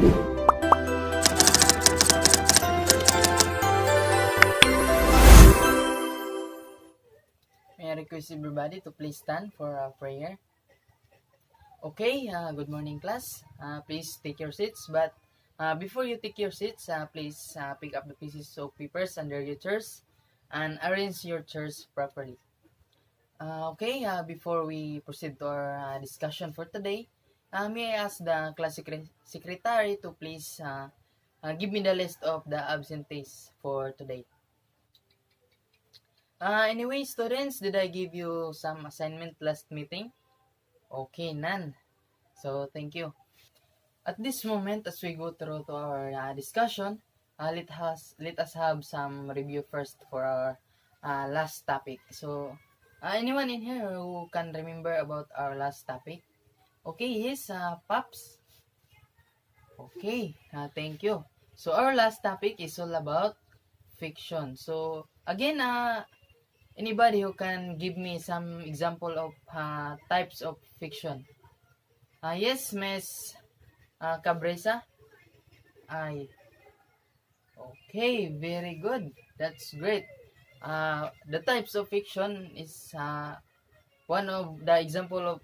May I request everybody to please stand for a prayer. Okay, good morning class. Please take your seats. But before you take your seats, please pick up the pieces of papers under your chairs and arrange your chairs properly. Okay, before we proceed to our discussion for today, may I ask the class secretary to please give me the list of the absentees for today. Anyway, students, did I give you some assignment last meeting? Okay, none. So, thank you. At this moment, as we go through to our discussion, let us have some review first for our last topic. So, anyone in here who can remember about our last topic? Okay, yes, Pops. Okay, thank you. So, our last topic is all about fiction. So, again, anybody who can give me some example of types of fiction? Yes, Miss Cabresa? Ay, okay, very good. That's great. The types of fiction is one of the example of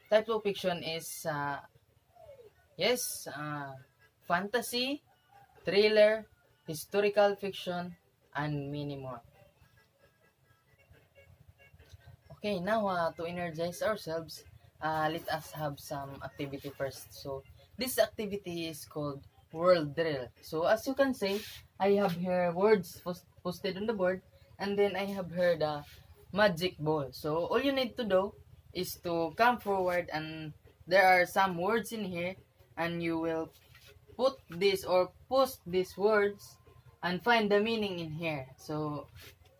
types of fiction is yes, fantasy, thriller, historical fiction, and many more. Okay, now to energize ourselves, let us have some activity first. So, this activity is called World Drill. So, as you can see, I have here words posted on the board, and then I have here the magic ball. So, all you need to do is to come forward, and there are some words in here, and you will put this or post these words and find the meaning in here. So,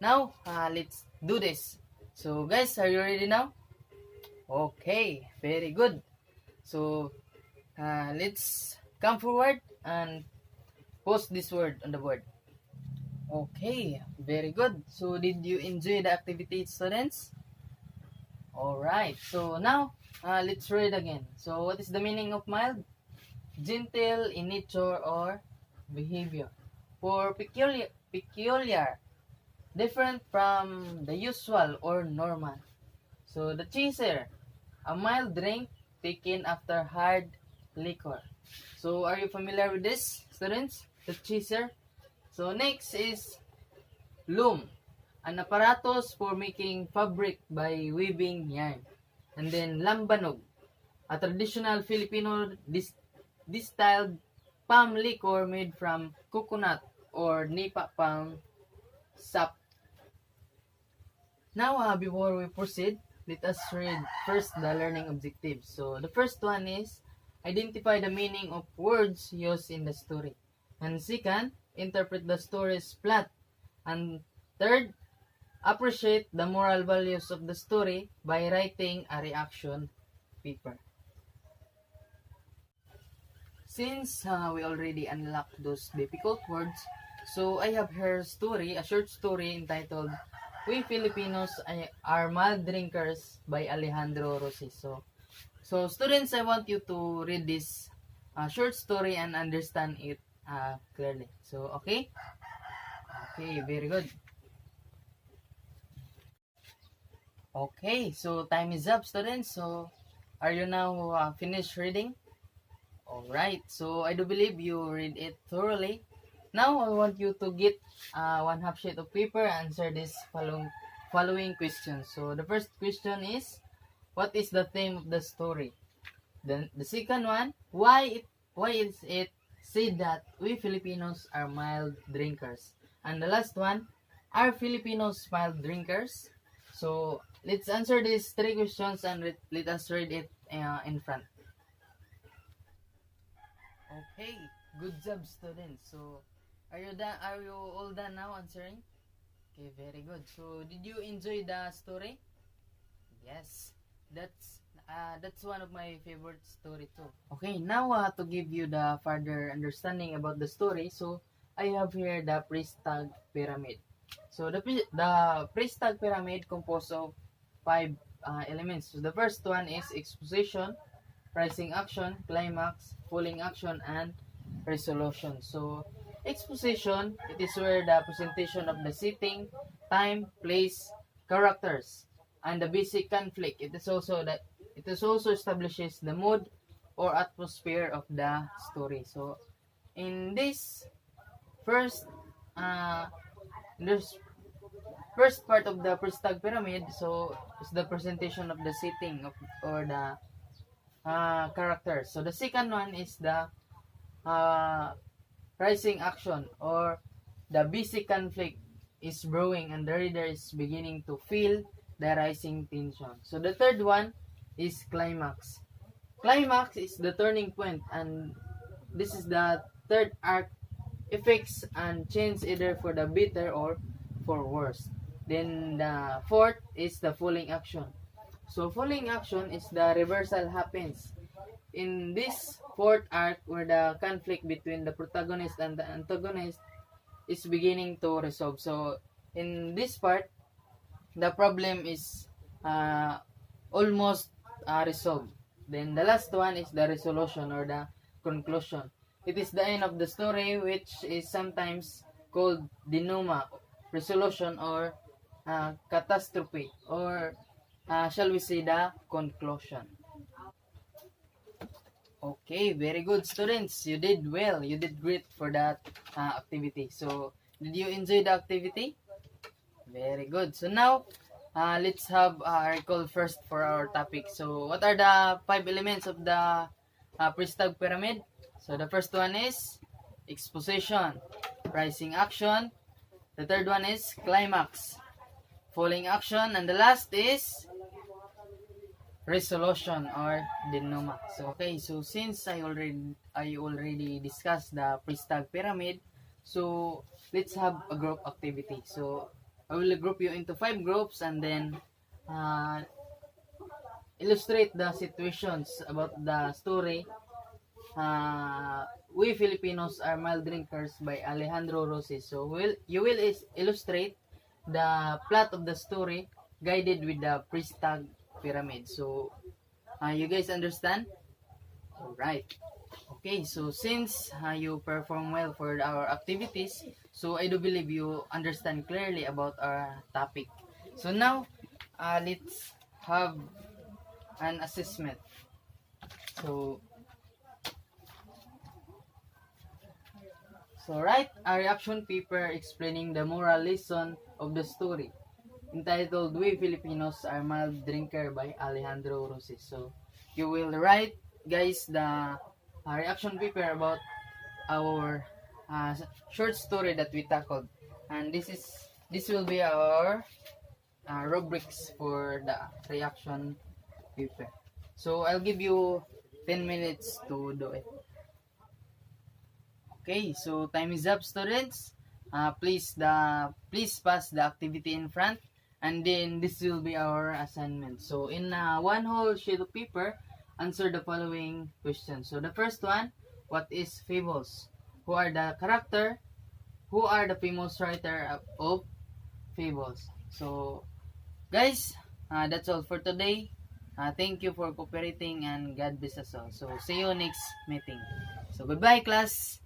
now, let's do this. So, guys, are you ready now? Okay, very good. So, let's come forward and post this word on the board. Okay, very good. So, did you enjoy the activity, students? Alright, so now, let's read again. So, what is the meaning of mild? Gentle in nature or behavior. For peculiar, different from the usual or normal. So, the chaser, a mild drink taken after hard liquor. So, are you familiar with this, students? The chaser. So, next is loom, an apparatus for making fabric by weaving yarn. And then lambanog, a traditional Filipino distilled palm liquor made from coconut or nipa palm sap. Now, before we proceed, let us read first the learning objectives. So, the first one is identify the meaning of words used in the story. And second, interpret the story's plot. And third, appreciate the moral values of the story by writing a reaction paper. Since we already unlocked those difficult words, so I have here a short story entitled We Filipinos Are Mild Drinkers by Alejandro Rosiso. So students, I want you to read this short story and understand it clearly. So, okay? Okay, very good. Okay, so time is up, students. So, are you now finished reading? Alright, so I do believe you read it thoroughly. Now, I want you to get one half sheet of paper and answer this following questions. So, the first question is, what is the theme of the story? Then, the second one, why is it said that we Filipinos are mild drinkers? And the last one, are Filipinos mild drinkers? So, let's answer these three questions and let us read it in front. Okay, good job, students. So, are you done? Are you all done now answering? Okay, very good. So, did you enjoy the story? Yes, that's one of my favorite story too. Okay, now to give you the further understanding about the story, so I have here the Priesthood Pyramid. So the Priesthood Pyramid composed of 5 elements. So the first one is exposition, rising action, climax, falling action, and resolution. So, exposition, it is where the presentation of the setting, time, place, characters, and the basic conflict. It is also establishes the mood or atmosphere of the story. So, in this first uh, this first part of the Priesthood Pyramid, so is the presentation of the setting of or the characters. So the second one is the uh, rising action or the basic conflict is brewing and the reader is beginning to feel the rising tension. So the third one is climax. Climax is the turning point, and this is the third arc effects and change either for the better or for worse. Then the fourth is the falling action. So falling action is the reversal happens in this fourth arc where the conflict between the protagonist and the antagonist is beginning to resolve. So in this part, the problem is almost resolved. Then the last one is the resolution or the conclusion. It is the end of the story, which is sometimes called denouement, resolution, or catastrophe, or shall we say the conclusion. Okay, very good students. You did well. You did great for that activity. So, did you enjoy the activity? Very good. So now, let's have a recall first for our topic. So, what are the 5 elements of the Priesthood Pyramid? So, the first one is exposition, rising action. The third one is climax, falling action, and the last is resolution or denouement. So okay, so since I already discussed the Priesthood Pyramid, so let's have a group activity. So I will group you into 5 groups and then illustrate the situations about the story. We Filipinos are mild drinkers by Alejandro Rossi. So you will illustrate the plot of the story guided with the Priesthood Pyramid. So you guys understand? Alright. Okay, so since you perform well for our activities, so I do believe you understand clearly about our topic. So now, let's have an assessment. So write a reaction paper explaining the moral lesson of the story, entitled We Filipinos Are Mild Drinker by Alejandro Rossi. So you will write, guys, the reaction paper about our short story that we tackled, and this will be our rubrics for the reaction paper. So I'll give you 10 minutes to do it. Okay, so time is up, students. Please pass the activity in front, and then this will be our assignment. So in one whole sheet of paper, answer the following questions. So the first one, what is fables? Who are the character? Who are the famous writer of fables? So guys, that's all for today. Thank you for cooperating and God bless us all. So see you next meeting. So goodbye, class.